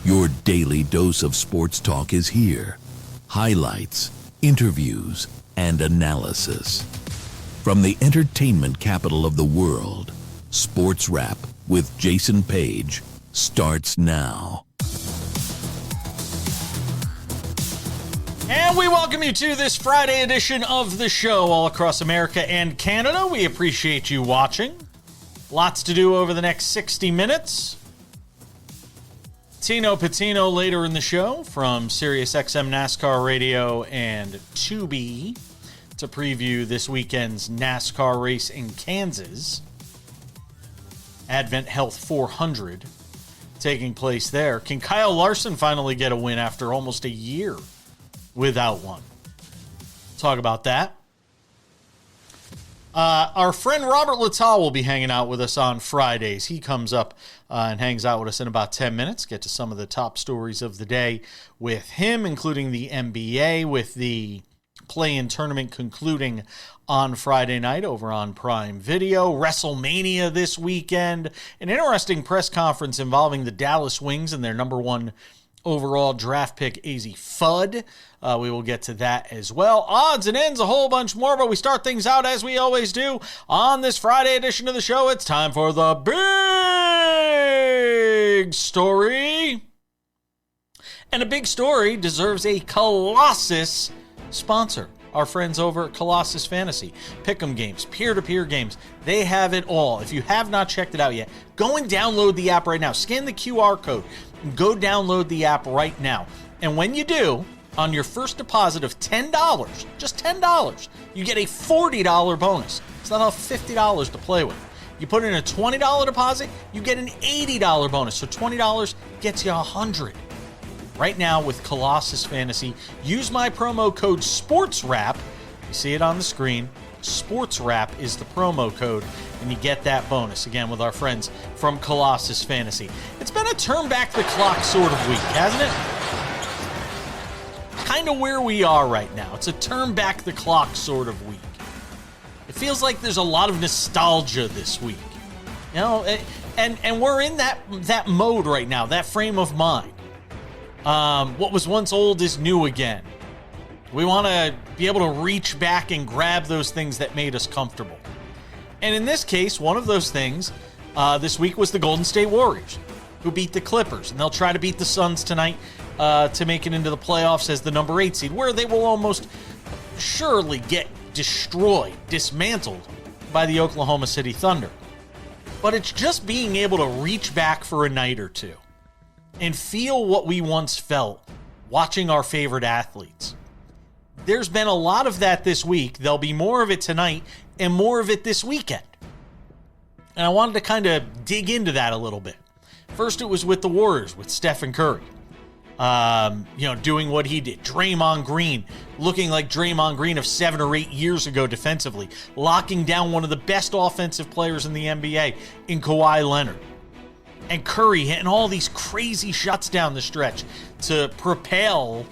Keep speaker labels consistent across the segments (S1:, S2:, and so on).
S1: Your daily dose of sports talk is here. Highlights, interviews, and analysis. From the entertainment capital of the world, SportsWrap with Jason Paige starts now.
S2: And we welcome you to this Friday edition of the show all across America and Canada. We appreciate you watching. Lots to do over the next 60 minutes. Tino Patino later in the show from SiriusXM NASCAR Radio and Tubi to preview this weekend's NASCAR race in Kansas. Advent Health 400 taking place there. Can Kyle Larson finally get a win after almost a year without one? Talk about that. Our friend Robert Littal will be hanging out with us on Fridays. He comes up and hangs out with us in about 10 minutes. Get to some of the top stories of the day with him, including the NBA, with the play-in tournament concluding on Friday night over on Prime Video. WrestleMania this weekend. An interesting press conference involving the Dallas Wings and their number one overall draft pick, Azzi Fudd. We will get to that as well. Odds and ends, a whole bunch more, but we start things out as we always do on this Friday edition of the show. It's time for the big story. And a big story deserves a Colossus sponsor. Our friends over at Colossus Fantasy. Pick'em games, peer-to-peer games. They have it all. If you have not checked it out yet, go and download the app right now. Scan the QR code. Go download the app right now. And when you do, on your first deposit of $10, just $10, you get a $40 bonus. It's not enough $50 to play with. You put in a $20 deposit, you get an $80 bonus. So $20 gets you $100. Right now with Colossus Fantasy, use my promo code SportsWrap. You see it on the screen. SportsWrap is the promo code, and you get that bonus, again, with our friends from Colossus Fantasy. It's been a turn back the clock sort of week, hasn't it? Kind of where we are right now. It's a turn back the clock sort of week. It feels like there's a lot of nostalgia this week. You know, and we're in that mode right now, that frame of mind. What was once old is new again. We want to be able to reach back and grab those things that made us comfortable. And in this case, one of those things this week was the Golden State Warriors, who beat the Clippers. And they'll try to beat the Suns tonight to make it into the playoffs as the number 8 seed, where they will almost surely get destroyed, dismantled by the Oklahoma City Thunder. But it's just being able to reach back for a night or two and feel what we once felt watching our favorite athletes. There's been a lot of that this week. There'll be more of it tonight and more of it this weekend. And I wanted to kind of dig into that a little bit. First, it was with the Warriors, with Stephen Curry. Doing what he did. Draymond Green, looking like Draymond Green of 7 or 8 years ago defensively. Locking down one of the best offensive players in the NBA in Kawhi Leonard. And Curry hitting all these crazy shots down the stretch to propel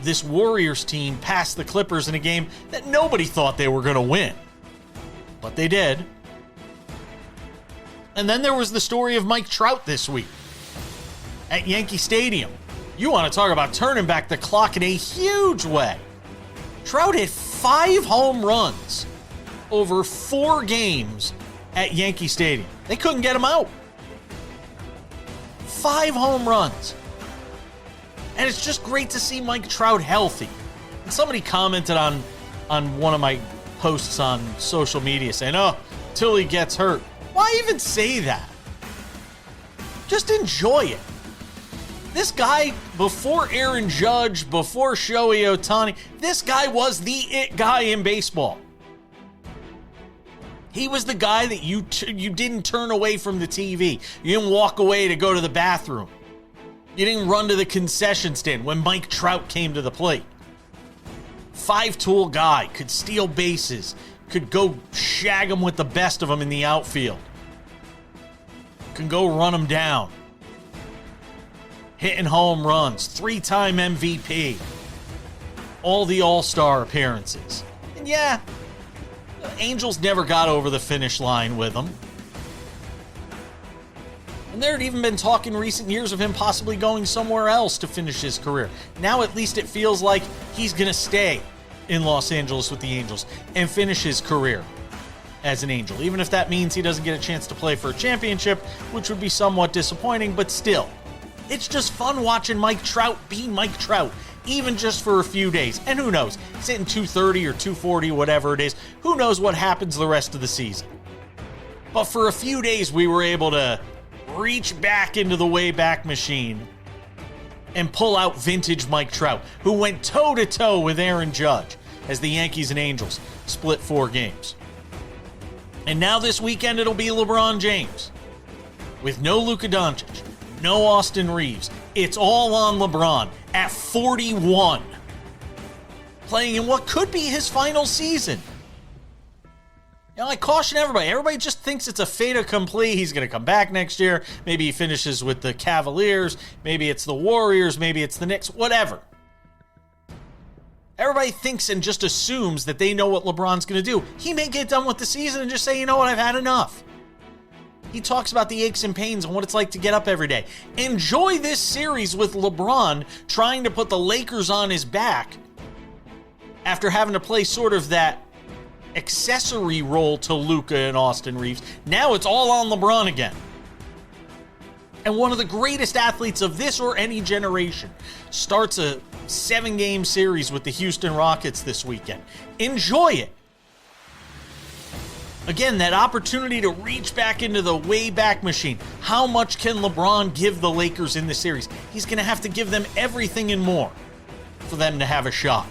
S2: this Warriors team past the Clippers in a game that nobody thought they were going to win. But they did. And then there was the story of Mike Trout this week at Yankee Stadium. You want to talk about turning back the clock in a huge way. Trout hit 5 home runs over 4 games at Yankee Stadium. They couldn't get him out. 5 home runs. And it's just great to see Mike Trout healthy. And somebody commented on one of my posts on social media saying, till he gets hurt. Why even say that? Just enjoy it. This guy, before Aaron Judge, before Shohei Ohtani, this guy was the it guy in baseball. He was the guy that you didn't turn away from the TV. You didn't walk away to go to the bathroom. You didn't run to the concession stand when Mike Trout came to the plate. 5-tool guy, could steal bases, could go shag them with the best of them in the outfield. Can go run them down. Hitting home runs, 3-time MVP. All the All-Star appearances. And yeah, Angels never got over the finish line with him. And there had even been talk in recent years of him possibly going somewhere else to finish his career. Now at least it feels like he's going to stay in Los Angeles with the Angels and finish his career as an Angel, even if that means he doesn't get a chance to play for a championship, which would be somewhat disappointing, but still. It's just fun watching Mike Trout be Mike Trout, even just for a few days. And who knows, he's hitting 230 or 240, whatever it is. Who knows what happens the rest of the season. But for a few days, we were able to reach back into the Wayback Machine and pull out vintage Mike Trout, who went toe-to-toe with Aaron Judge as the Yankees and Angels split 4 games. And now this weekend, it'll be LeBron James with no Luka Doncic, no Austin Reeves. It's all on LeBron at 41, playing in what could be his final season. You know, I caution everybody. Everybody just thinks it's a fait accompli. He's going to come back next year. Maybe he finishes with the Cavaliers. Maybe it's the Warriors. Maybe it's the Knicks. Whatever. Everybody thinks and just assumes that they know what LeBron's going to do. He may get done with the season and just say, you know what, I've had enough. He talks about the aches and pains and what it's like to get up every day. Enjoy this series with LeBron trying to put the Lakers on his back after having to play sort of that accessory role to Luka and Austin Reeves. Now it's all on LeBron again. And one of the greatest athletes of this or any generation starts a 7-game series with the Houston Rockets this weekend. Enjoy it. Again, that opportunity to reach back into the Wayback Machine. How much can LeBron give the Lakers in the series? He's going to have to give them everything and more for them to have a shot.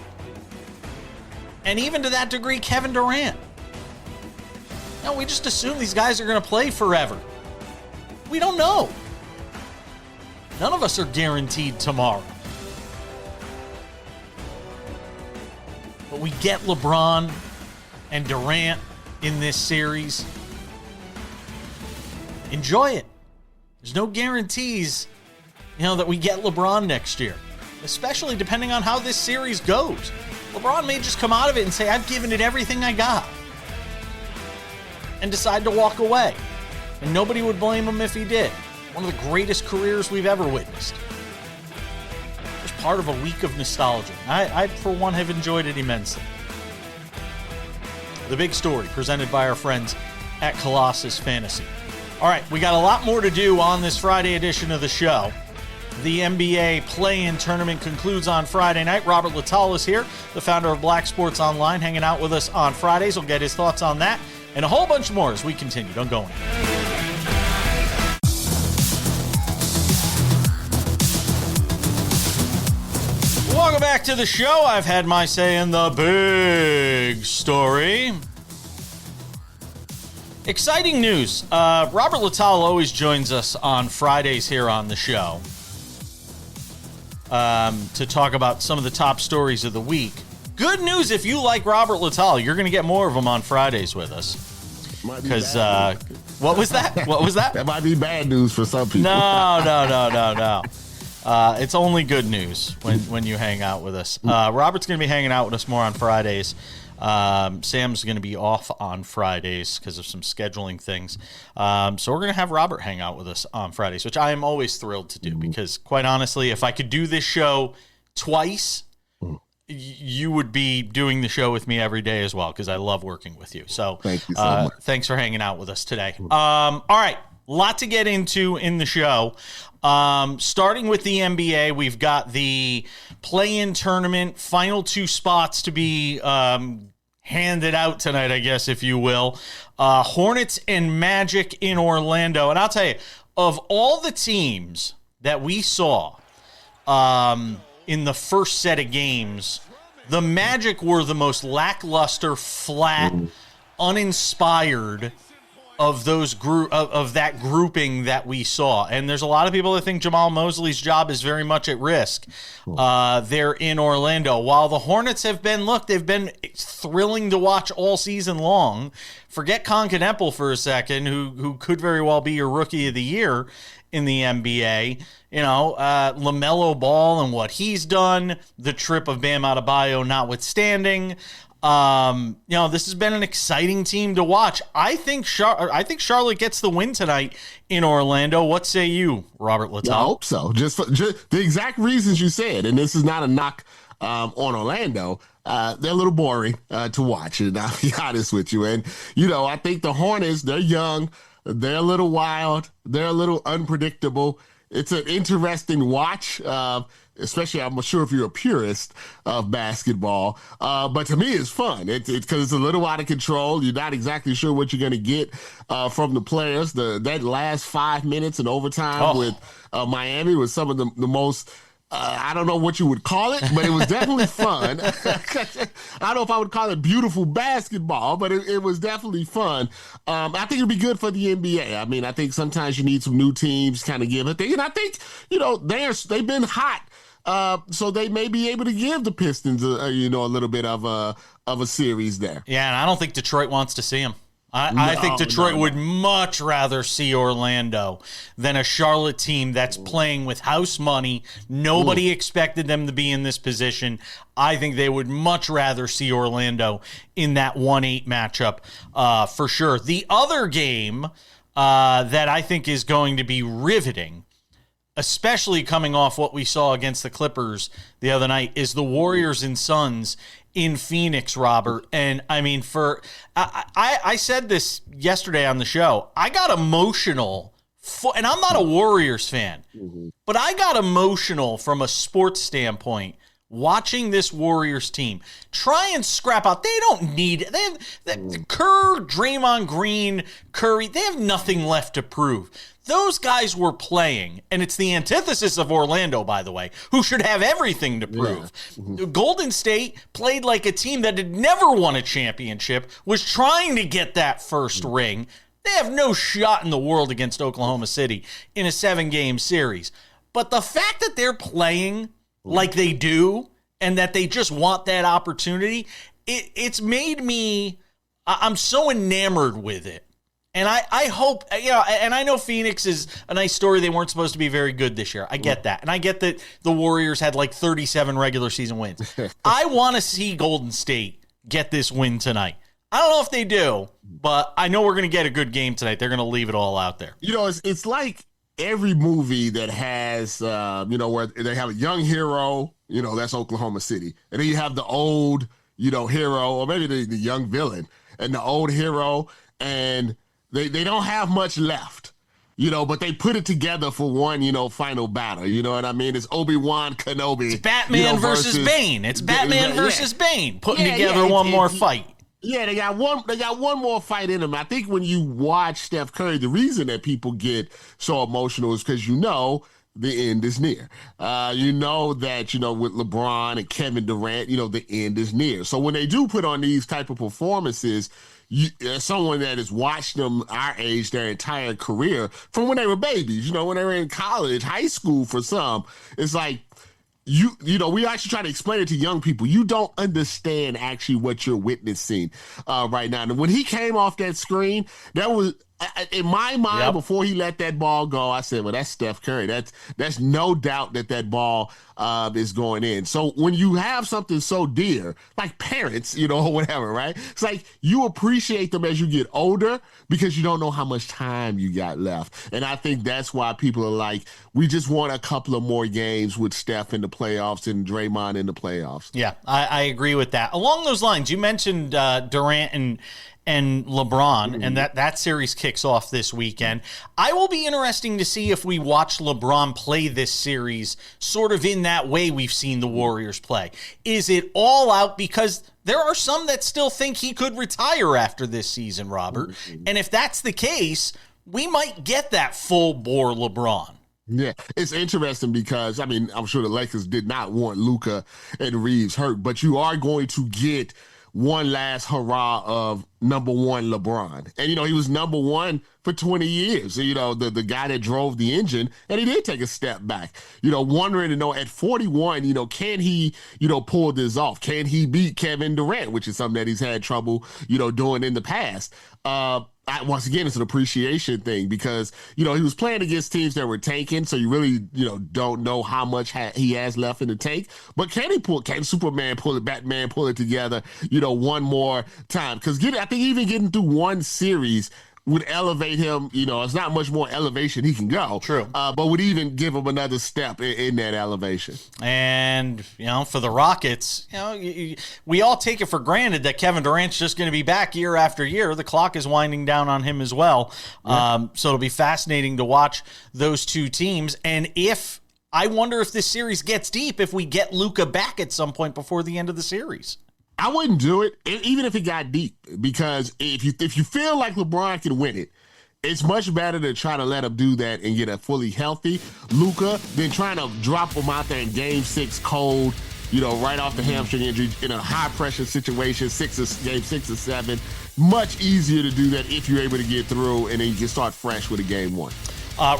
S2: And even to that degree, Kevin Durant. Now, we just assume these guys are going to play forever. We don't know. None of us are guaranteed tomorrow. But we get LeBron and Durant in this series. Enjoy it. There's no guarantees, that we get LeBron next year, especially depending on how this series goes. LeBron may just come out of it and say, I've given it everything I got, and decide to walk away. And nobody would blame him if he did. One of the greatest careers we've ever witnessed. Just part of a week of nostalgia. I, for one, have enjoyed it immensely. The big story presented by our friends at Colossus Fantasy. All right, we got a lot more to do on this Friday edition of the show. The NBA play-in tournament concludes on Friday night. Robert Littal is here, the founder of Black Sports Online, hanging out with us on Fridays. We'll get his thoughts on that and a whole bunch more as we continue. Don't go anywhere. Welcome back to the show. I've had my say in the big story. Exciting news. Robert Littal always joins us on Fridays here on the show to talk about some of the top stories of the week. Good news, if you like Robert Littal, you're going to get more of them on Fridays with us. Because, what was that? What was that?
S3: That might be bad news for some people.
S2: No. It's only good news when you hang out with us. Robert's going to be hanging out with us more on Fridays. Sam's going to be off on Fridays because of some scheduling things. So we're going to have Robert hang out with us on Fridays, which I am always thrilled to do because, quite honestly, if I could do this show twice, you would be doing the show with me every day as well because I love working with you. So,
S3: thank you so much.
S2: Thanks for hanging out with us today. All right. Lot to get into in the show. Starting with the NBA, we've got the play-in tournament, final 2 spots to be handed out tonight, I guess, if you will. Hornets and Magic in Orlando. And I'll tell you, of all the teams that we saw in the first set of games, the Magic were the most lackluster, flat, uninspired of those of that grouping that we saw. And there's a lot of people that think Jamal Mosley's job is very much at risk there in Orlando. While the Hornets have been, they've been thrilling to watch all season long. Forget Concanepple for a second, who could very well be your rookie of the year in the NBA. LaMelo Ball and what he's done, the trip of Bam Adebayo notwithstanding. This has been an exciting team to watch. I think Charlotte gets the win tonight in Orlando. What say you, Robert Littal?
S3: I hope so. Just the exact reasons you said, and this is not a knock on Orlando. They're a little boring to watch, and I'll be honest with you. And, I think the Hornets, they're young, they're a little wild, they're a little unpredictable. It's an interesting watch, especially I'm sure if you're a purist of basketball. But to me, it's fun. It's because it's a little out of control. You're not exactly sure what you're going to get from the players. That last 5 minutes in overtime with Miami was some of the most I don't know what you would call it, but it was definitely fun. I don't know if I would call it beautiful basketball, but it was definitely fun. I think it'd be good for the NBA. I mean, I think sometimes you need some new teams kind of give a thing. And I think, they've been hot. So they may be able to give the Pistons, a little bit of a series there.
S2: Yeah, and I don't think Detroit wants to see them. I think Detroit would much rather see Orlando than a Charlotte team that's playing with house money. Nobody expected them to be in this position. I think they would much rather see Orlando in that 1-8 matchup for sure. The other game that I think is going to be riveting, especially coming off what we saw against the Clippers the other night, is the Warriors and Suns in Phoenix, Robert. And I mean, I said this yesterday on the show. I got emotional, and I'm not a Warriors fan, but I got emotional from a sports standpoint watching this Warriors team try and scrap out. They don't need it. They have Kerr, Draymond Green, Curry. They have nothing left to prove. Those guys were playing, and it's the antithesis of Orlando, by the way, who should have everything to prove. Yeah. Golden State played like a team that had never won a championship, was trying to get that first ring. They have no shot in the world against Oklahoma City in a 7-game series. But the fact that they're playing like they do and that they just want that opportunity, it's made me, I'm so enamored with it. And I hope, and I know Phoenix is a nice story. They weren't supposed to be very good this year. I get that. And I get that the Warriors had like 37 regular season wins. I want to see Golden State get this win tonight. I don't know if they do, but I know we're going to get a good game tonight. They're going to leave it all out there.
S3: It's like every movie that has, where they have a young hero, that's Oklahoma City. And then you have the old, hero, or maybe the young villain and the old hero, and They don't have much left, but they put it together for one, final battle. You know what I mean? It's Obi-Wan Kenobi.
S2: It's Batman versus Bane. It's Batman versus Bane putting together one more fight.
S3: Yeah, they got one more fight in them. I think when you watch Steph Curry, the reason that people get so emotional is because the end is near. That, with LeBron and Kevin Durant, the end is near. So when they do put on these type of performances, as someone that has watched them our age their entire career from when they were babies, when they were in college, high school for some, it's like, we actually try to explain it to young people. You don't understand actually what you're witnessing right now. And when he came off that screen, that was, in my mind, before he let that ball go, I said, well, that's Steph Curry. That's no doubt that ball is going in. So when you have something so dear, like parents, or whatever, right? It's like you appreciate them as you get older because you don't know how much time you got left. And I think that's why people are like, we just want a couple of more games with Steph in the playoffs and Draymond in the playoffs.
S2: Yeah, I agree with that. Along those lines, you mentioned Durant and LeBron, and that series kicks off this weekend. I will be interesting to see if we watch LeBron play this series sort of in that way we've seen the Warriors play. Is it all out? Because there are some that still think he could retire after this season, Robert. And if that's the case, we might get that full-bore LeBron.
S3: Yeah, it's interesting because, I'm sure the Lakers did not want Luka and Reeves hurt, but you are going to get one last hurrah of number one LeBron. And, he was number one for 20 years, the guy that drove the engine, and he did take a step back, wondering to know at 41, can he, pull this off? Can he beat Kevin Durant, which is something that he's had trouble, doing in the past? Once again, it's an appreciation thing because, he was playing against teams that were tanking, so you really, don't know how much he has left in the tank. But can Superman pull it, Batman pull it together, one more time? Because I think even getting through one series would elevate him. It's not much more elevation he can go.
S2: True.
S3: But would even give him another step in that elevation.
S2: And, for the Rockets, we all take it for granted that Kevin Durant's just going to be back year after year. The clock is winding down on him as well. Yeah. So it'll be fascinating to watch those two teams. And I wonder if this series gets deep if we get Luka back at some point before the end of the series.
S3: I wouldn't do it, even if it got deep, because if you feel like LeBron can win it, it's much better to try to let him do that and get a fully healthy Luka than trying to drop him out there in Game 6 cold, right off the hamstring injury in a high-pressure situation, Game 6 or 7. Much easier to do that if you're able to get through, and then you can start fresh with a Game 1.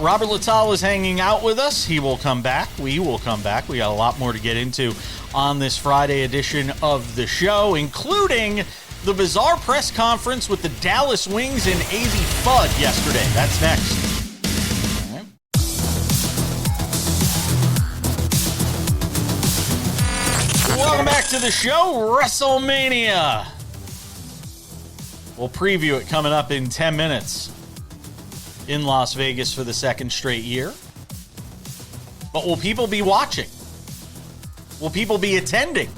S2: Robert Littal is hanging out with us. He will come back. We will come back. We got a lot more to get into on this Friday edition of the show, including the bizarre press conference with the Dallas Wings and Azzi Fudd yesterday. That's next. All right. Welcome back to the show, WrestleMania. We'll preview it coming up in 10 minutes. In Las Vegas for the second straight year. But will people be watching? Will people be attending?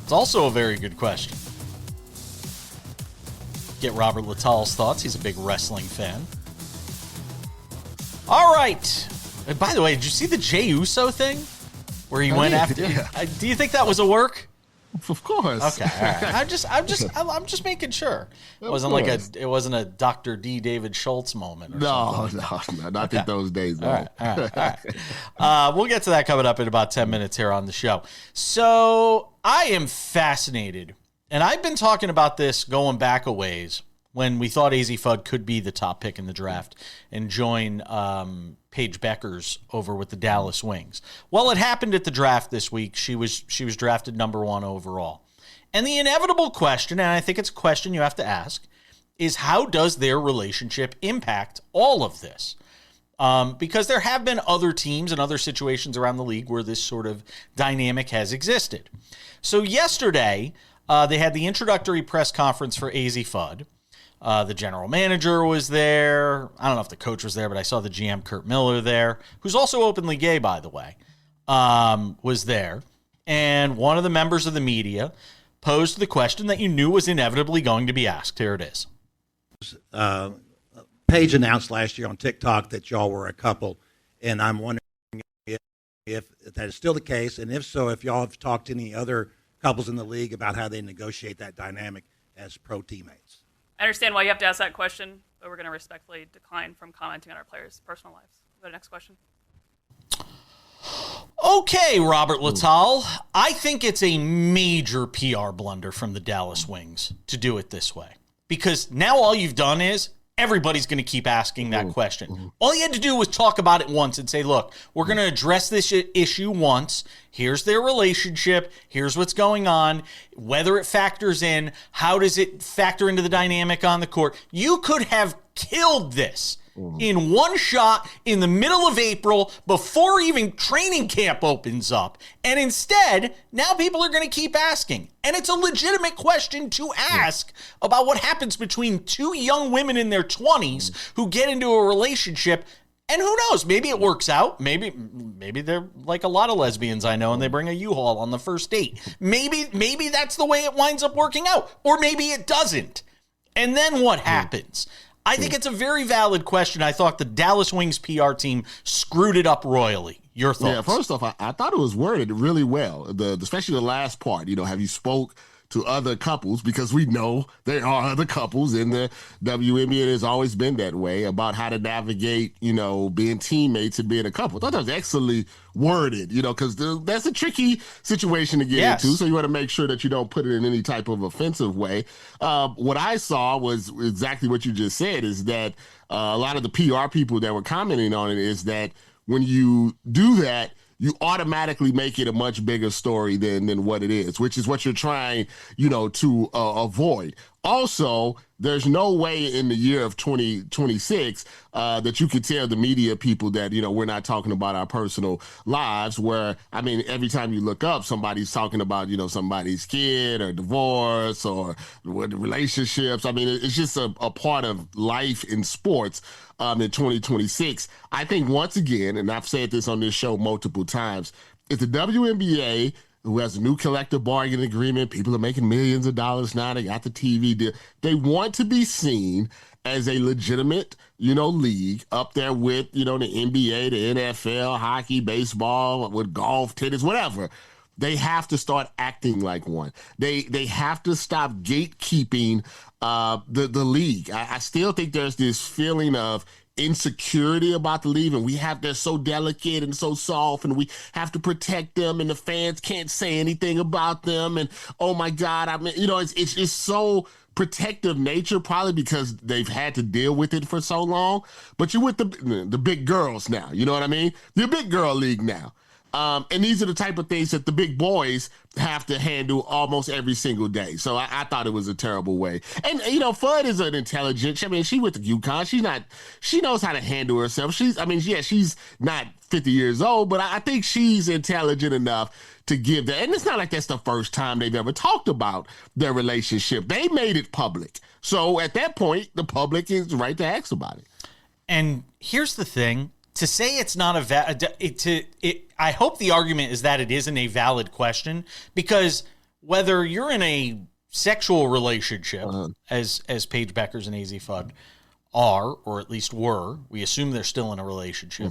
S2: It's also a very good question. Get Robert Little's thoughts. He's a big wrestling fan. All right. And by the way, did you see the Jey Uso thing? Where he went after? Yeah. Do you think that was a work?
S3: Of course.
S2: Okay, all right. I'm just making sure. It wasn't a Dr. D. David Schultz moment.
S3: No, not in those days. No.
S2: All right. We'll get to that coming up in about 10 minutes here on the show. So I am fascinated, and I've been talking about this going back a ways when we thought Azzi Fudd could be the top pick in the draft and join Paige Bueckers over with the Dallas Wings. Well, it happened at the draft this week. She was drafted number 1 overall. And the inevitable question, and I think it's a question you have to ask, is how does their relationship impact all of this? Because there have been other teams and other situations around the league where this sort of dynamic has existed. So yesterday, they had the introductory press conference for Azzi Fudd. The general manager was there. I don't know if the coach was there, but I saw the GM, Kurt Miller, there, who's also openly gay, by the way, was there. And one of the members of the media posed the question that you knew was inevitably going to be asked. Here it is.
S4: Paige announced last year on TikTok that y'all were a couple, and I'm wondering if that is still the case, and if so, if y'all have talked to any other couples in the league about how they negotiate that dynamic as pro teammates.
S5: I understand why you have to ask that question, but we're going to respectfully decline from commenting on our players' personal lives. Go to the next question.
S2: Okay, Robert Littal. I think it's a major PR blunder from the Dallas Wings to do it this way. Because now all you've done is everybody's going to keep asking that question. All you had to do was talk about it once and say, look, we're going to address this issue once. Here's their relationship. Here's what's going on. Whether it factors in, how does it factor into the dynamic on the court? You could have killed this in one shot in the middle of April before even training camp opens up. And instead, now people are going to keep asking. And it's a legitimate question to ask about what happens between two young women in their 20s who get into a relationship. And who knows? Maybe it works out. Maybe they're like a lot of lesbians I know and they bring a U-Haul on the first date. Maybe that's the way it winds up working out. Or maybe it doesn't. And then what happens? I think it's a very valid question. I thought the Dallas Wings PR team screwed it up royally. Your thoughts?
S3: Yeah, first off, I thought it was worded really well, especially the last part. You know, have you spoke to other couples, because we know there are other couples in the WNBA. It has always been that way, about how to navigate, being teammates and being a couple. I thought that was excellently worded, because that's a tricky situation to get into. So you want to make sure that you don't put it in any type of offensive way. What I saw was exactly what you just said, is that a lot of the PR people that were commenting on it is that when you do that, you automatically make it a much bigger story than what it is, which is what you're trying, to avoid. Also, there's no way in the year of 2026 that you could tell the media people that, we're not talking about our personal lives, where, every time you look up, somebody's talking about, somebody's kid or divorce or relationships. It's just a part of life in sports in 2026. I think, once again, and I've said this on this show multiple times, if the WNBA, who has a new collective bargaining agreement, people are making millions of dollars now, they got the TV deal, they want to be seen as a legitimate, league up there with, the NBA, the NFL, hockey, baseball, with golf, tennis, whatever. They have to start acting like one. They have to stop gatekeeping the league. I still think there's this feeling of insecurity about the league, and they're so delicate and so soft, and we have to protect them, and the fans can't say anything about them, and oh my God, it's so protective nature, probably because they've had to deal with it for so long. But you're with the big girls now, you know what I mean? You're a big girl league now. And these are the type of things that the big boys have to handle almost every single day. So I thought it was a terrible way. And, Fudd is an intelligent, she went to UConn. She knows how to handle herself. She's not 50 years old, but I think she's intelligent enough to give that. And it's not like that's the first time they've ever talked about their relationship. They made it public. So at that point, the public is right to ask about it.
S2: And here's the thing. To say it's not I hope the argument is that it isn't a valid question, because whether you're in a sexual relationship, as Paige Bueckers and Azzi Fudd are, or at least were, we assume they're still in a relationship.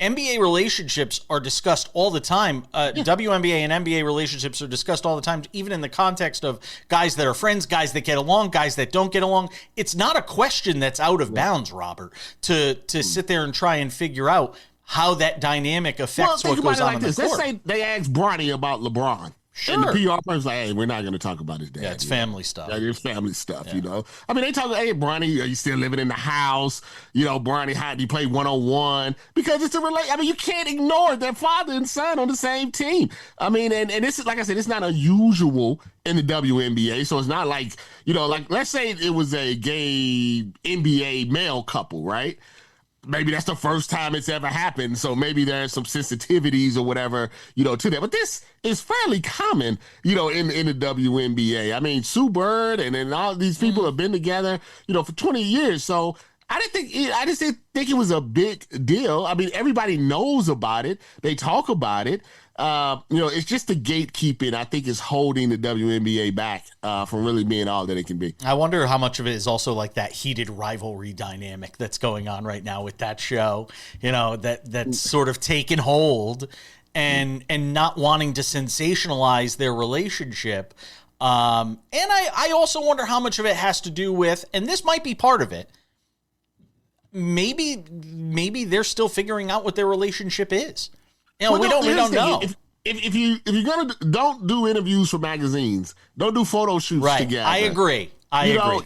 S2: NBA relationships are discussed all the time. WNBA and NBA relationships are discussed all the time, even in the context of guys that are friends, guys that get along, guys that don't get along. It's not a question that's out of bounds, Robert, to sit there and try and figure out how that dynamic affects what goes on in the court.
S3: Let's say they asked Bronny about LeBron.
S2: Sure.
S3: And the PR person's like, hey, we're not going to talk about his dad.
S2: Yeah, it's family stuff.
S3: Yeah, it's family stuff, They talk, hey, Bronny, are you still living in the house? Bronny, how do you play one-on-one? Because it's you can't ignore their father and son on the same team. And this is, like I said, it's not unusual in the WNBA. So it's not like, let's say it was a gay NBA male couple, right? Maybe that's the first time it's ever happened, so maybe there's some sensitivities or whatever, to that. But this is fairly common, in the WNBA. Sue Bird and all these people have been together, for 20 years. So I just didn't think it was a big deal. Everybody knows about it. They talk about it. It's just the gatekeeping, I think, is holding the WNBA back from really being all that it can be.
S2: I wonder how much of it is also like that heated rivalry dynamic that's going on right now with that show, that's sort of taken hold and not wanting to sensationalize their relationship. And I also wonder how much of it has to do with, and this might be part of it, maybe they're still figuring out what their relationship is. We don't know.
S3: If you're gonna don't do interviews for magazines, don't do photo shoots together.
S2: I agree.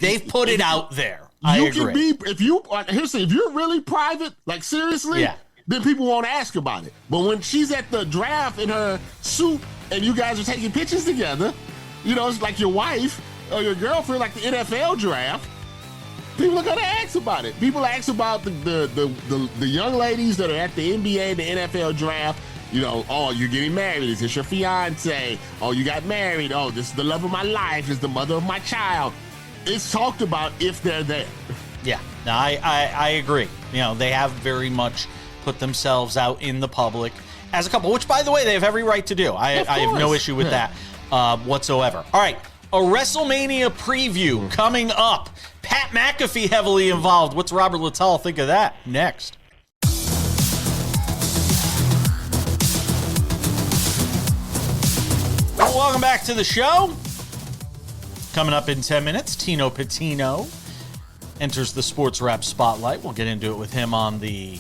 S2: They've put it out there.
S3: If you're really private, like seriously, then people won't ask about it. But when she's at the draft in her suit and you guys are taking pictures together, it's like your wife or your girlfriend, like the NFL draft. People are gonna ask about it. People ask about the young ladies that are at the NBA, the NFL draft. Oh, you're getting married. Is this your fiance? Oh, you got married. Oh, this is the love of my life. This is the mother of my child. It's talked about if they're there.
S2: Yeah, no, I agree. They have very much put themselves out in the public as a couple, which, by the way, they have every right to do. I have no issue with that whatsoever. All right, a WrestleMania preview coming up. Pat McAfee heavily involved. What's Robert Littal think of that? Next. welcome back to the show. Coming up in 10 minutes, Tino Patino enters the SportsWrap spotlight. We'll get into it with him on the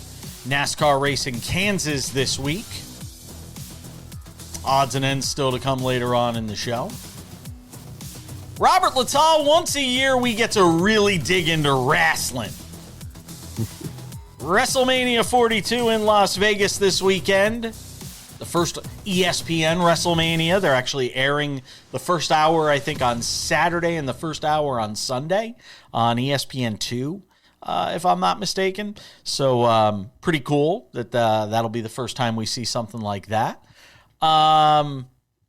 S2: NASCAR race in Kansas this week. Odds and ends still to come later on in the show. Robert Littal, once a year we get to really dig into wrestling. WrestleMania 42 in Las Vegas this weekend. The first ESPN WrestleMania. They're actually airing the first hour, I think, on Saturday and the first hour on Sunday on ESPN2, if I'm not mistaken. So pretty cool that that'll be the first time we see something like that.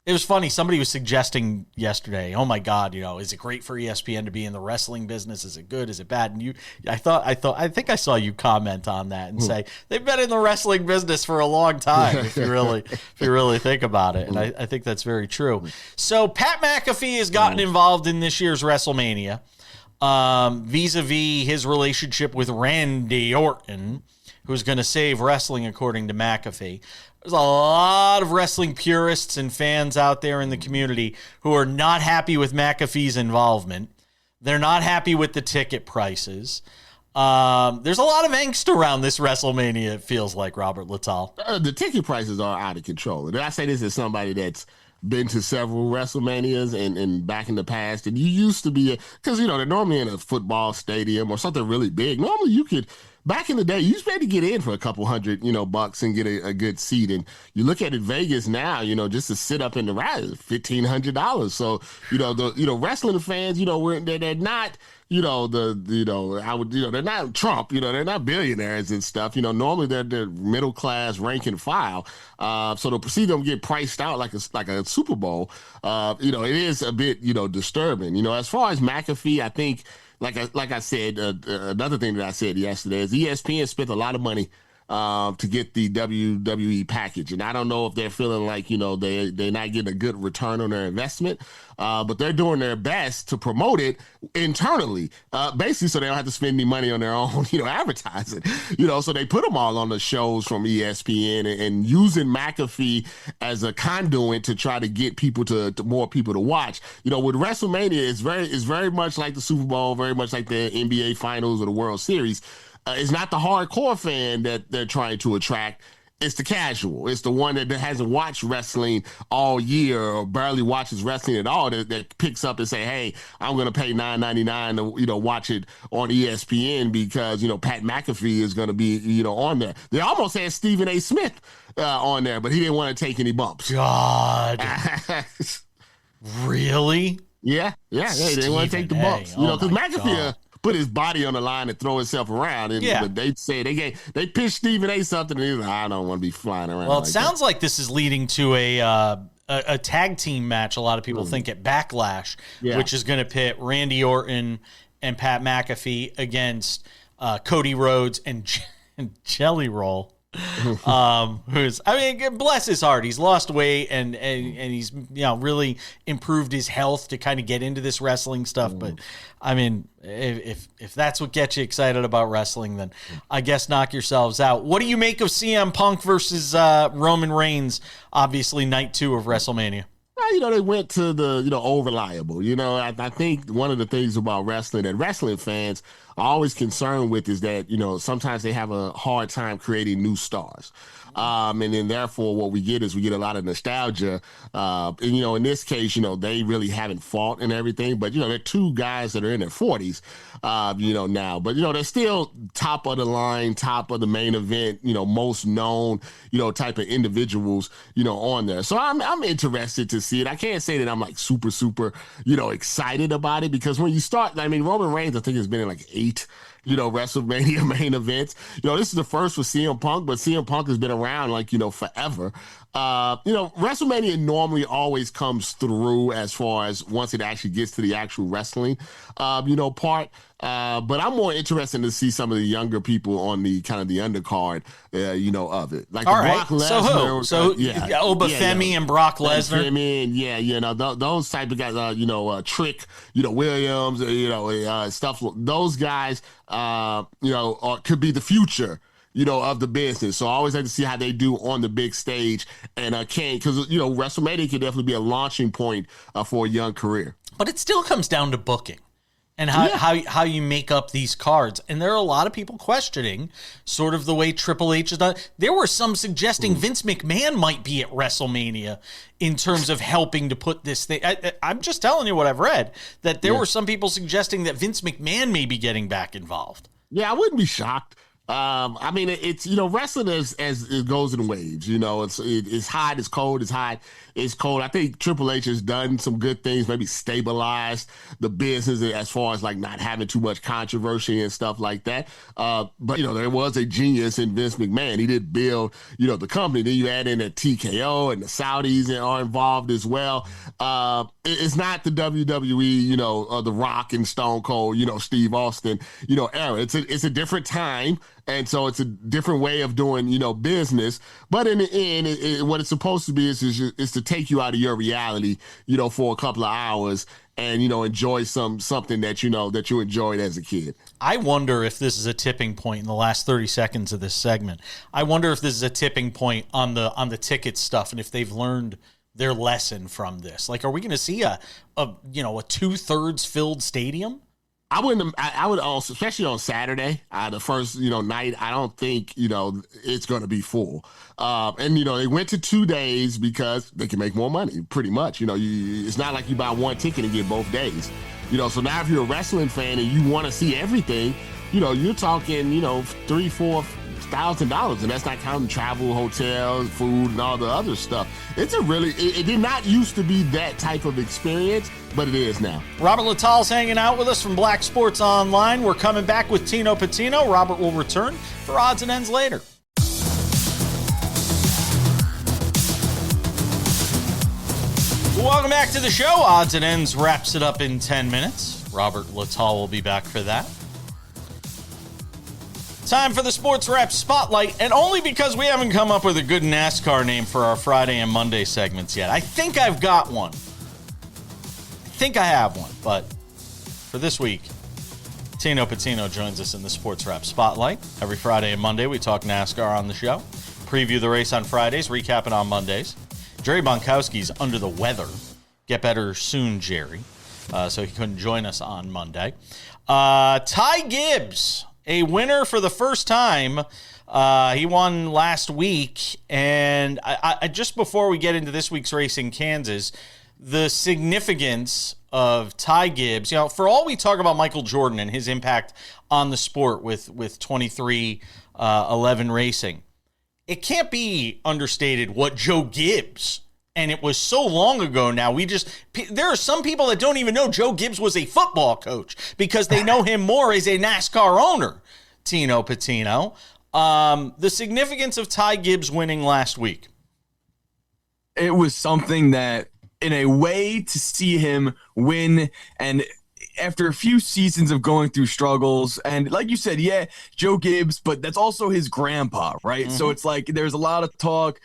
S2: It was funny. Somebody was suggesting yesterday, oh my God, is it great for ESPN to be in the wrestling business? Is it good? Is it bad? And I think I saw you comment on that and say they've been in the wrestling business for a long time. if you really think about it, and I think that's very true. So Pat McAfee has gotten involved in this year's WrestleMania, vis-a-vis his relationship with Randy Orton, who's going to save wrestling, according to McAfee. There's a lot of wrestling purists and fans out there in the community who are not happy with McAfee's involvement. They're not happy with the ticket prices. There's a lot of angst around this WrestleMania, it feels like, Robert Littal.
S3: The ticket prices are out of control. And I say this as somebody that's been to several WrestleManias and back in the past. And you used to be, because, they're normally in a football stadium or something really big. Normally you could, back in the day, you used to be able to get in for a couple hundred, bucks and get a good seat. And you look at it, Vegas now, just to sit up in the ride is $1,500. So, the wrestling fans, they're not, they're not Trump, they're not billionaires and stuff. Normally they're middle class rank and file. So to see them get priced out like a Super Bowl, it is a bit, disturbing. As far as McAfee, I think, like I said, another thing that I said yesterday is ESPN spent a lot of money to get the WWE package. And I don't know if they're feeling like, they're not getting a good return on their investment, but they're doing their best to promote it internally, basically so they don't have to spend any money on their own, advertising, so they put them all on the shows from ESPN and using McAfee as a conduit to try to get people to more people to watch. With WrestleMania, it's very much like the Super Bowl, very much like the NBA Finals or the World Series. It's not the hardcore fan that they're trying to attract. It's the casual. It's the one that hasn't watched wrestling all year or barely watches wrestling at all that picks up and say, hey, I'm going to pay $9.99 to, watch it on ESPN because, Pat McAfee is going to be, on there. They almost had Stephen A. Smith on there, but he didn't want to take any bumps.
S2: God. Really?
S3: Yeah. He didn't want to take the bumps. Because McAfee put his body on the line and throw himself around. But they say they pitched Stephen A. something, and he's like, I don't want to be flying around.
S2: Well, it sounds like this is leading to a tag team match. A lot of people think at Backlash, which is going to pit Randy Orton and Pat McAfee against Cody Rhodes and Jelly Roll. Bless his heart, he's lost weight and he's really improved his health to kind of get into this wrestling stuff. But if that's what gets you excited about wrestling, then I guess knock yourselves out. What do you make of CM Punk versus Roman Reigns? Obviously, night 2 of WrestleMania.
S3: Well, they went to the, old reliable. I think one of the things about wrestling that wrestling fans are always concerned with is that, sometimes they have a hard time creating new stars. And then therefore what we get is we get a lot of nostalgia. And, in this case, they really haven't fought and everything, but, they're two guys that are in their 40s, now, but, they're still top of the line, top of the main event, most known, type of individuals, on there. So I'm interested to see it. I can't say that I'm like super, excited about it because when you start, Roman Reigns, I think has been in like 8 WrestleMania main events. This is the first for CM Punk, but CM Punk has been around forever. WrestleMania normally always comes through as far as once it actually gets to the actual wrestling, part. But I'm more interested to see some of the younger people on the kind of the undercard, of it. Like Brock Lesnar.
S2: So who? Femi and Brock Lesnar.
S3: Those type of guys. Trick, Williams, stuff. Those guys, could be the future. of the business. So I always like to see how they do on the big stage, and because WrestleMania can definitely be a launching point for a young career.
S2: But it still comes down to booking and how you make up these cards. And there are a lot of people questioning sort of the way Triple H has done. There were some suggesting Vince McMahon might be at WrestleMania in terms of helping to put this thing. I'm just telling you what I've read, that there were some people suggesting that Vince McMahon may be getting back involved.
S3: Yeah, I wouldn't be shocked. I mean, it's wrestling as it goes in waves. It's hot, it's cold, it's hot, it's cold. I think Triple H has done some good things, maybe stabilized the business as far as like not having too much controversy and stuff like that. But there was a genius in Vince McMahon. He did build the company. Then you add in the TKO and the Saudis are involved as well. It's not the WWE, or the Rock and Stone Cold, Steve Austin, era. It's a different time. And so it's a different way of doing, business. But in the end, what it's supposed to be is to take you out of your reality, for a couple of hours and, enjoy something that, that you enjoyed as a kid.
S2: I wonder if this is a tipping point in the last 30 seconds of this segment. I wonder if this is a tipping point on the ticket stuff and if they've learned their lesson from this. Like, are we going to see a 2/3 filled stadium?
S3: I would also, especially on Saturday, the first, night, I don't think, it's going to be full. And, they went to 2 days because they can make more money, pretty much. It's not like you buy one ticket and get both days. So now if you're a wrestling fan and you want to see everything, you're talking, $3,000-$4,000, and that's not counting travel, hotels, food, and all the other stuff. It did not used to be that type of experience, but it is now.
S2: Robert Littal's hanging out with us from Black Sports Online. We're coming back with Tino Patino. Robert will return for Odds and Ends later. Welcome back to the show. Odds and Ends wraps it up in 10 minutes. Robert Littal will be back for that. Time for the SportsWrap Spotlight, and only because we haven't come up with a good NASCAR name for our Friday and Monday segments yet. I think I've got one. I think I have one, but for this week, Tino Patino joins us in the SportsWrap Spotlight. Every Friday and Monday, we talk NASCAR on the show, preview the race on Fridays, recap it on Mondays. Jerry Bonkowski's under the weather. Get better soon, Jerry. So he couldn't join us on Monday. Ty Gibbs, a winner for the first time. He won last week. And I just before we get into this week's race in Kansas, the significance of Ty Gibbs, for all we talk about Michael Jordan and his impact on the sport with 23-11 racing, it can't be understated what Joe Gibbs, and it was so long ago now, there are some people that don't even know Joe Gibbs was a football coach because they know him more as a NASCAR owner, Tino Patino. The significance of Ty Gibbs winning last week.
S6: It was something that, in a way, to see him win, and after a few seasons of going through struggles, and like you said, Joe Gibbs, but that's also his grandpa, right? Mm-hmm. So it's like there's a lot of talk,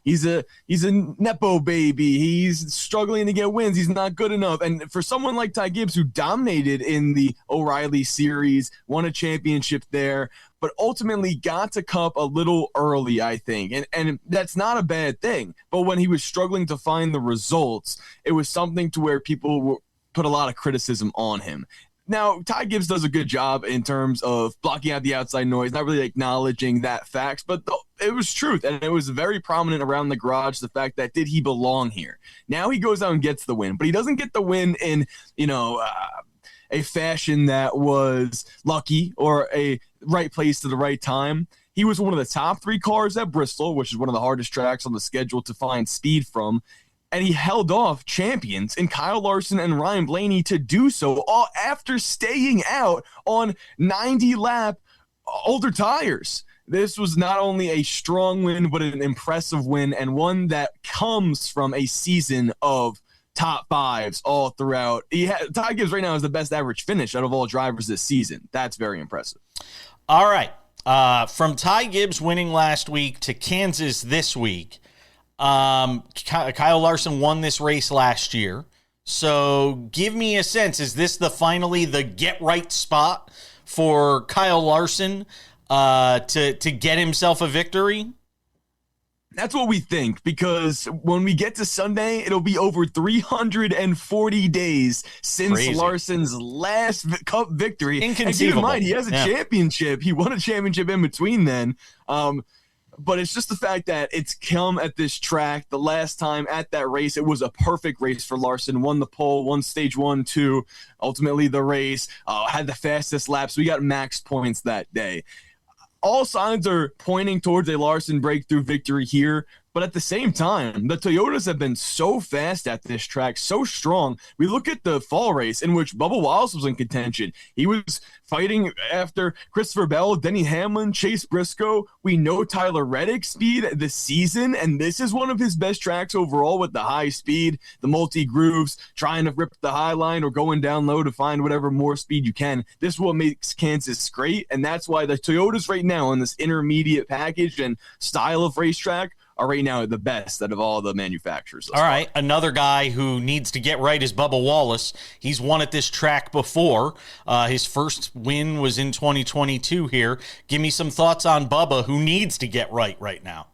S6: he's a Nepo baby, he's struggling to get wins, he's not good enough. And for someone like Ty Gibbs, who dominated in the O'Reilly series, won a championship there, but ultimately got to Cup a little early, I think. And that's not a bad thing. But when he was struggling to find the results, it was something to where people put a lot of criticism on him. Now, Ty Gibbs does a good job in terms of blocking out the outside noise, not really acknowledging that facts, but it was truth, and it was very prominent around the garage, the fact that did he belong here? Now he goes out and gets the win, but he doesn't get the win in, a fashion that was lucky or a right place to the right time. He was one of the top 3 cars at Bristol, which is one of the hardest tracks on the schedule to find speed from. And he held off champions in Kyle Larson and Ryan Blaney to do so, all after staying out on 90-lap older tires. This was not only a strong win, but an impressive win, and one that comes from a season of top 5s all throughout. Ty Gibbs right now has the best average finish out of all drivers this season. That's very impressive.
S2: All right. From Ty Gibbs winning last week to Kansas this week, Kyle Larson won this race last year. So give me a sense. Is this finally the get right spot for Kyle Larson? to get himself a victory?
S6: That's what we think, because when we get to Sunday, it'll be over 340 days since
S2: Crazy.
S6: Larson's last Cup victory.
S2: Inconceivable.
S6: And keep in mind, he has a championship. He won a championship in between then. But it's just the fact that it's come at this track. The last time at that race, it was a perfect race for Larson. Won the pole, won stage 1, 2, ultimately the race, had the fastest laps. We got max points that day. All signs are pointing towards a Larson breakthrough victory here, but at the same time, the Toyotas have been so fast at this track, so strong. We look at the fall race in which Bubba Wallace was in contention. He was fighting after Christopher Bell, Denny Hamlin, Chase Briscoe. We know Tyler Reddick's speed this season, and this is one of his best tracks overall with the high speed, the multi-grooves, trying to rip the high line or going down low to find whatever more speed you can. This is what makes Kansas great, and that's why the Toyotas right now in this intermediate package and style of racetrack are right now the best out of all the manufacturers.
S2: All right, another guy who needs to get right is Bubba Wallace. He's won at this track before. His first win was in 2022 here. Give me some thoughts on Bubba, who needs to get right now.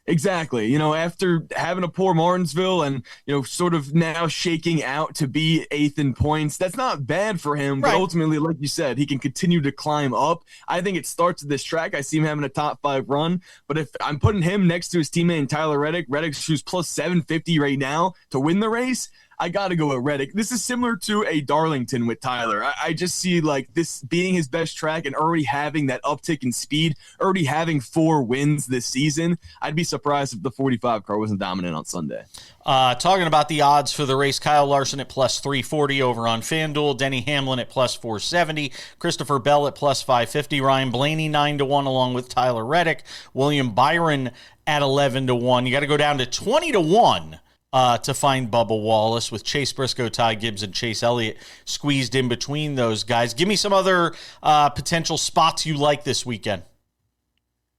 S6: Exactly. You know, after having a poor Martinsville and, you know, sort of now shaking out to be 8th in points, that's not bad for him. But ultimately, like you said, he can continue to climb up. I think it starts at this track. I see him having a top 5 run. But if I'm putting him next to his teammate Tyler Reddick, who's plus 750 right now to win the race, I got to go with Reddick. This is similar to a Darlington with Tyler. I just see like this being his best track and already having that uptick in speed, already having 4 wins this season. I'd be surprised if the 45 car wasn't dominant on Sunday.
S2: Talking about the odds for the race, Kyle Larson at plus 340 over on FanDuel, Denny Hamlin at plus 470, Christopher Bell at plus 550, Ryan Blaney 9-1 along with Tyler Reddick, William Byron at 11-1. You got to go down to 20-1. To find Bubba Wallace with Chase Briscoe, Ty Gibbs, and Chase Elliott squeezed in between those guys. Give me some other potential spots you like this weekend.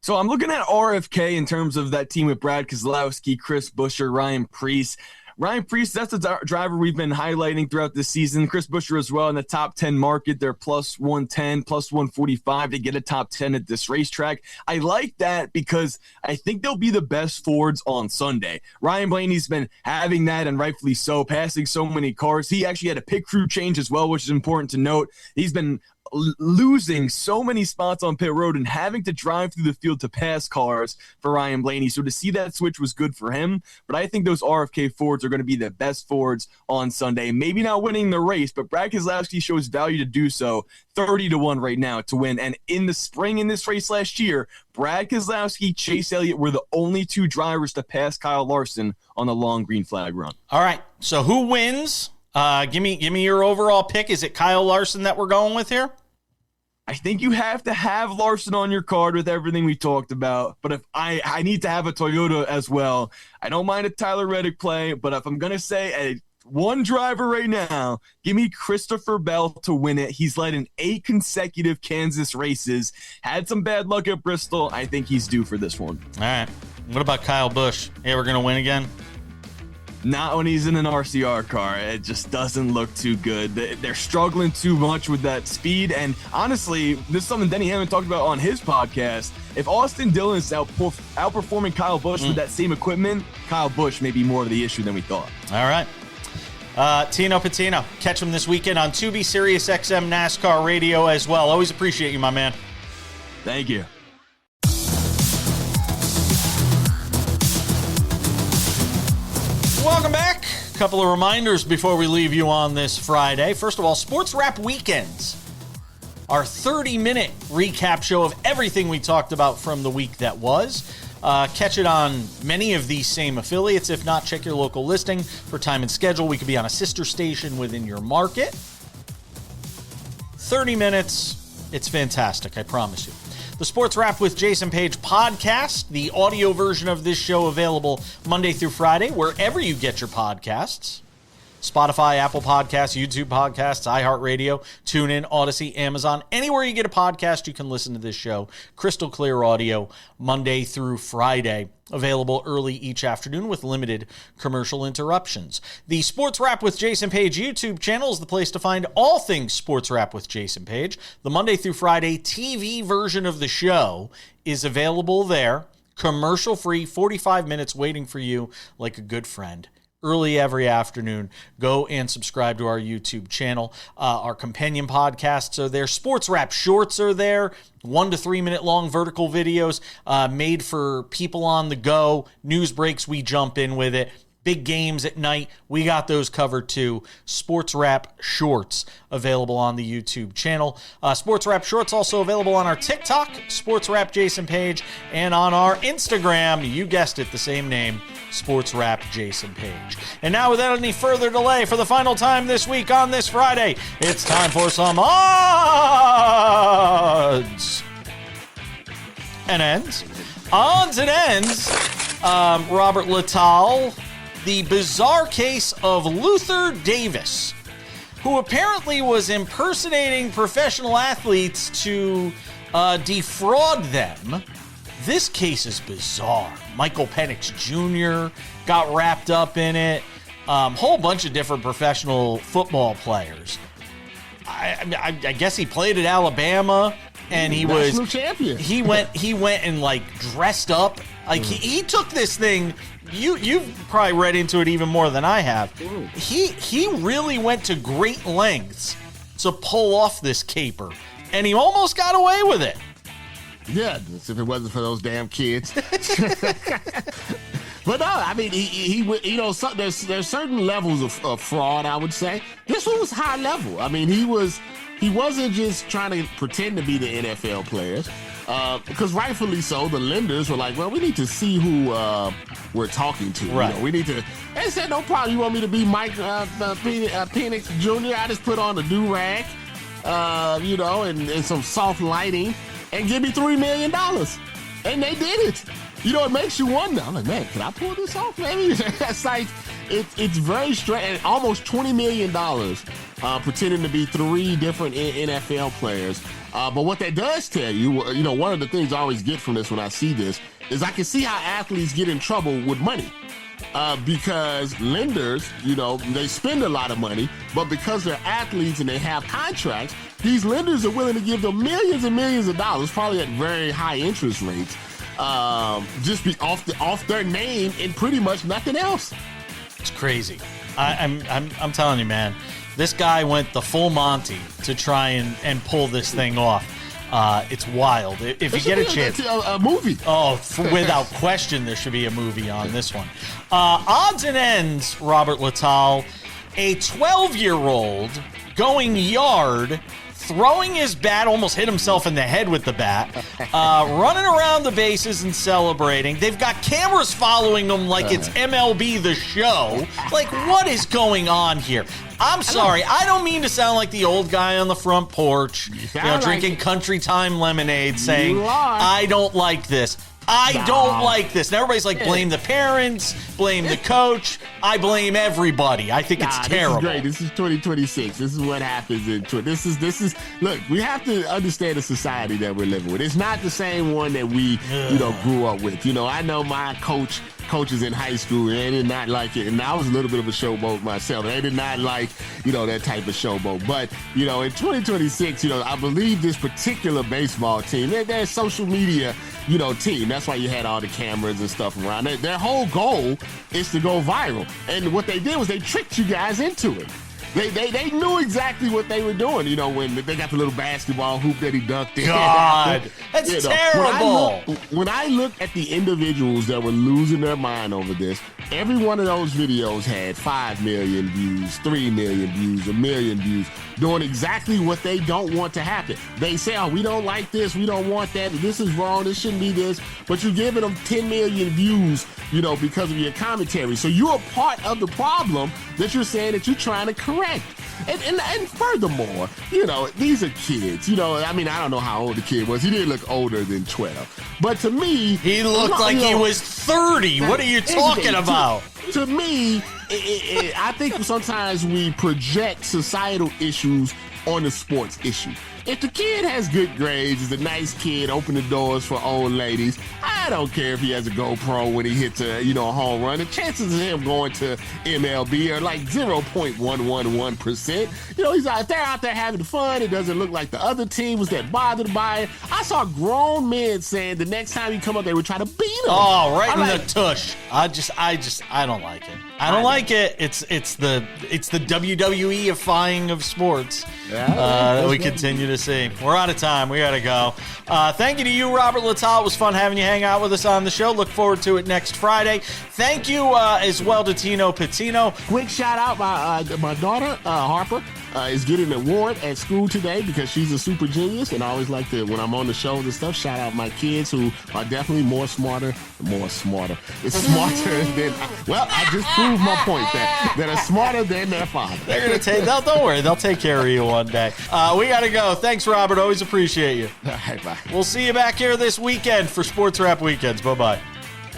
S6: So I'm looking at RFK in terms of that team with Brad Keselowski, Chris Buescher, Ryan Preece. Ryan Preece, that's a driver we've been highlighting throughout this season. Chris Buescher as well in the top 10 market. They're plus 110, plus 145 to get a top 10 at this racetrack. I like that because I think they'll be the best Fords on Sunday. Ryan Blaney's been having that, and rightfully so, passing so many cars. He actually had a pit crew change as well, which is important to note. He's been losing so many spots on pit road and having to drive through the field to pass cars for Ryan Blaney. So to see that switch was good for him. But I think those RFK Fords are going to be the best Fords on Sunday. Maybe not winning the race, but Brad Keselowski shows value to do so. 30-1 right now to win. And in the spring in this race last year, Brad Keselowski, Chase Elliott were the only 2 drivers to pass Kyle Larson on the long green flag run.
S2: All right. So who wins? Give me your overall pick. Is it Kyle Larson that we're going with here?
S6: I think you have to have Larson on your card with everything we talked about. But if I need to have a Toyota as well. I don't mind a Tyler Reddick play, but if I'm going to say one driver right now, give me Christopher Bell to win it. He's led in 8 consecutive Kansas races. Had some bad luck at Bristol. I think he's due for this one.
S2: All right. What about Kyle Busch? Hey, we're going to win again?
S6: Not when he's in an RCR car. It just doesn't look too good. They're struggling too much with that speed. And honestly, this is something Denny Hamlin talked about on his podcast. If Austin Dillon is outperforming Kyle Busch with that same equipment, Kyle Busch may be more of the issue than we thought.
S2: All right. Tino Patino, catch him this weekend on Tubi, Sirius XM, NASCAR Radio as well. Always appreciate you, my man.
S6: Thank you.
S2: Welcome back. A couple of reminders before we leave you on this Friday. First of all, SportsWrap Weekends, our 30-minute recap show of everything we talked about from the week that was. Catch it on many of these same affiliates. If not, check your local listing for time and schedule. We could be on a sister station within your market. 30 minutes. It's fantastic, I promise you. The Sports Wrap with Jason Paige podcast, the audio version of this show available Monday through Friday, wherever you get your podcasts. Spotify, Apple Podcasts, YouTube Podcasts, iHeartRadio, TuneIn, Odyssey, Amazon. Anywhere you get a podcast, you can listen to this show. Crystal clear audio, Monday through Friday. Available early each afternoon with limited commercial interruptions. The Sports Wrap with Jason Paige YouTube channel is the place to find all things Sports Wrap with Jason Paige. The Monday through Friday TV version of the show is available there, commercial-free, 45 minutes waiting for you like a good friend. Early every afternoon. Go and subscribe to our YouTube channel. Our companion podcasts are there. Sports Wrap shorts are there. 1 to 3 minute long vertical videos made for people on the go. News breaks, we jump in with it. Big games at night, we got those covered too. Sports Wrap Shorts available on the YouTube channel. Sports Wrap Shorts also available on our TikTok, Sports Wrap Jason Paige, and on our Instagram, you guessed it, the same name, Sports Wrap Jason Paige. And now, without any further delay, for the final time this week on this Friday, it's time for some odds and ends. Odds and ends. Robert Littal. The bizarre case of Luther Davis, who apparently was impersonating professional athletes to defraud them. This case is bizarre. Michael Penix Jr. got wrapped up in it. Whole bunch of different professional football players. I guess he played at Alabama, and he was
S3: national champion.
S2: He went and like dressed up. Like he took this thing. You've probably read into it even more than I have. He really went to great lengths to pull off this caper, and he almost got away with it.
S3: Yeah, if it wasn't for those damn kids. But no, I mean, he you know, there's certain levels of fraud, I would say. This one was high level. I mean, he wasn't just trying to pretend to be the NFL players. Because rightfully so, the lenders were like, well, we need to see who we're talking to.
S2: Right.
S3: You know, we need to. They said, no problem. You want me to be Mike Penix Jr.? I just put on a do-rag, you know, and some soft lighting, and give me $3 million. And they did it. You know, it makes you wonder. I'm like, man, can I pull this off, maybe? It's like, it's very strange. Almost $20 million pretending to be 3 different NFL players. But what that does tell you, you know, one of the things I always get from this when I see this is I can see how athletes get in trouble with money. Because lenders, you know, they spend a lot of money, but because they're athletes and they have contracts, these lenders are willing to give them millions and millions of dollars, probably at very high interest rates, just be off their name and pretty much nothing else.
S2: It's crazy. I'm telling you, man. This guy went the full Monty to try and pull this thing off. It's wild. If you get a chance,
S3: a movie.
S2: Oh, without question, there should be a movie on this one. Odds and ends, Robert Littal, a 12-year-old going yard, throwing his bat, almost hit himself in the head with the bat, running around the bases and celebrating. They've got cameras following them like it's MLB The Show. Like, what is going on here? I'm sorry. I don't mean to sound like the old guy on the front porch, drinking country time lemonade, saying, I don't like this. I don't like this. And everybody's like, blame the parents, blame the coach. I blame everybody. I think it's terrible.
S3: This is great. This is 2026. This is what happens in this is look, we have to understand the society that we're living with. It's not the same one that we, you know, grew up with. You know, I know my coaches in high school, they did not like it. And I was a little bit of a showboat myself. They did not like, you know, that type of showboat. But, you know, in 2026, you know, I believe this particular baseball team, they're social media, you know, team. That's why you had all the cameras and stuff around. Their whole goal is to go viral. And what they did was they tricked you guys into it. They knew exactly what they were doing, you know, when they got the little basketball hoop that he dunked in.
S2: God, that's terrible.
S3: When I look at the individuals that were losing their mind over this, every one of those videos had 5 million views, 3 million views, 1 million views, doing exactly what they don't want to happen. They say, oh, we don't like this, we don't want that, this is wrong, this shouldn't be this, but you're giving them 10 million views, you know, because of your commentary. So you're a part of the problem that you're saying that you're trying to correct. And furthermore, you know, these are kids. You know, I mean, I don't know how old the kid was. He didn't look older than 12. But to me...
S2: He looked like he was 30. What are you talking about?
S3: To me, I think sometimes we project societal issues on the sports issue. If the kid has good grades, is a nice kid, open the doors for old ladies, I don't care if he has a GoPro when he hits a home run. The chances of him going to MLB are like 0.111%. He's out there having fun. It doesn't look like the other team was that bothered by it. I saw grown men saying the next time he come up, they would try to beat him.
S2: Oh, right in the tush. I don't like it. I don't like it. It's the WWE-ifying of sports that we continue to see. We're out of time. We got to go. Thank you to you, Robert Littal. It was fun having you hang out with us on the show. Look forward to it next Friday. Thank you as well to Tino Patino.
S3: Quick shout out, my daughter, Harper, is getting an award at school today because she's a super genius. And I always like to, when I'm on the shows and stuff, shout out my kids who are definitely more smarter. It's smarter than, I just proved my point that are smarter than their father.
S2: They're going to don't worry, they'll take care of you one day. We got to go. Thanks, Robert. Always appreciate you.
S3: All right, bye.
S2: We'll see you back here this weekend for Sports Wrap Weekends. Bye-bye.